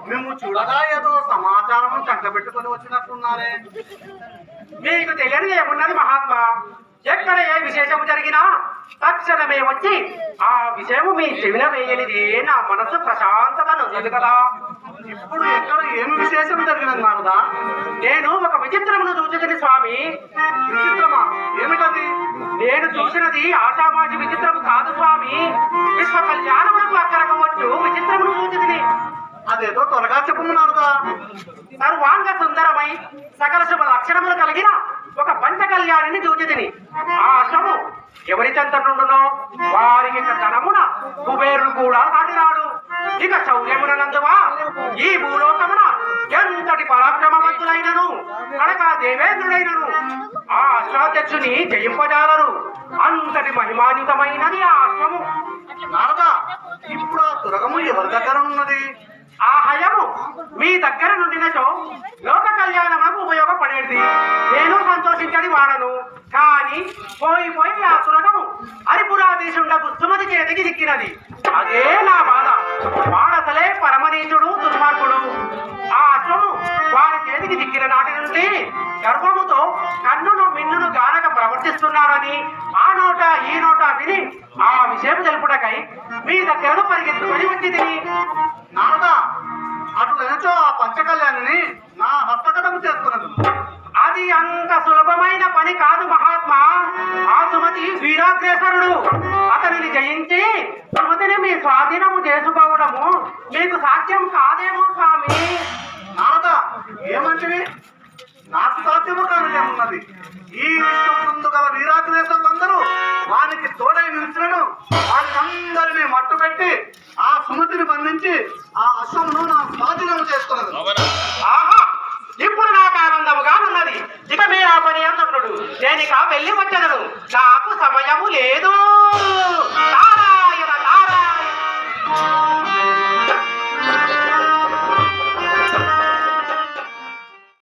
మేము చూడగా ఏదో సమాచారం చక్కబెట్టుకొని వచ్చినట్టున్నారే. మీకు తెలియని ఏమున్నది మహాత్మా? ఎక్కడ ఏ విశేషము జరిగినా తక్షణమే వచ్చి ఆ విషయము మీ చెవిన వేయనిది నా మనసు ప్రశాంతత నొందదు కదా. ఇప్పుడు ఎక్కడ ఏమి విశేషం జరిగినది నారదా? నేను ఒక విచిత్రమును చూచుకుని స్వామి. విచిత్రమా? ఏమిటది? నేను చూసినది ఆషామాషి విచిత్రము కాదు స్వామి, విశ్వ కళ్యాణములకు అక్కరకవచ్చు విచిత్రమును చూచుకుని. అదేదో త్వరగా చెప్పము నారదా. సర్వాంగ సుందరమై సకల శుభ లక్షణములు కలిగిన ఒక పంచ కళ్యాణిని చూచితిని. ఆ అశ్వము ఎవరి చెంత నుండునో వారికి ధనమున కుబేరుడు కూడా సాటిరాడు. ఇక శౌర్యమునందువా ఈ భూలోకమున ఎంతటి పరాక్రమవంతులైనను కనకా దేవేంద్రుడైనను ఆ అశ్వాధ్యక్షుని జయింపజాలరు. అంతటి మహిమాన్వితమైనది ఆ అశ్వము. నారదా, ఇప్పుడు ఆ తురగము ఎవరి దగ్గర ఉన్నది? ఆ హయము మీ దగ్గర నుండినచో లోక కళ్యాణములకు ఉపయోగపడేది. నేను సంతోషించని వాడను. కానీ పోయి పోయి ఆ తురగము హరిపురాధీశుండకు సుమతి చేతికి దిక్కినది. అదే నా బాధ. వాడసలే పరమనీచుడు, దుర్మార్గుడు. ఆ అశ్వము వారి చేతికి దిక్కిన నాటి నుండి గర్భముతో కన్నును మిన్నును గానక ప్రవర్తిస్తున్నారని ఆ నోట ఈ నోట విని ఆ విషయం తెలుపుటకై మీ దగ్గరకు పరిగెత్తుకొని వచ్చి తిని. నారదా, అటులనచో ఆ పంచకళ్యాణిని నా హస్తగతము చేసుకున్నది. అది అంత సులభమైన పని కాదు మహాత్మా. ఆ సుమతి వీరాగ్రేసరుడు. అతనిని జయించి సుమతిని మీ స్వాధీనము చేసుకోవడము మీకు సాధ్యం కాదేమో స్వామి. నారదా, ఏమంటివి? నాకు సాధ్యము కానిదేమున్నది? ఈ విశ్వమునందు గల వీరాగ్రేసరులందరూ వారికి తోడై నిలిచినను వారికందరినీ మట్టు పెట్టి ఆ సుమతిని బంధించి ఆ అశ్వమును నా స్వాధీనము చేసుకున్నది. ఆహా, ఇప్పుడు నాకు ఆనందముగా ఉన్నది. ఇక మీరు ఆ పని అందుకుడు నేనిక వెళ్ళి వచ్చదను. నా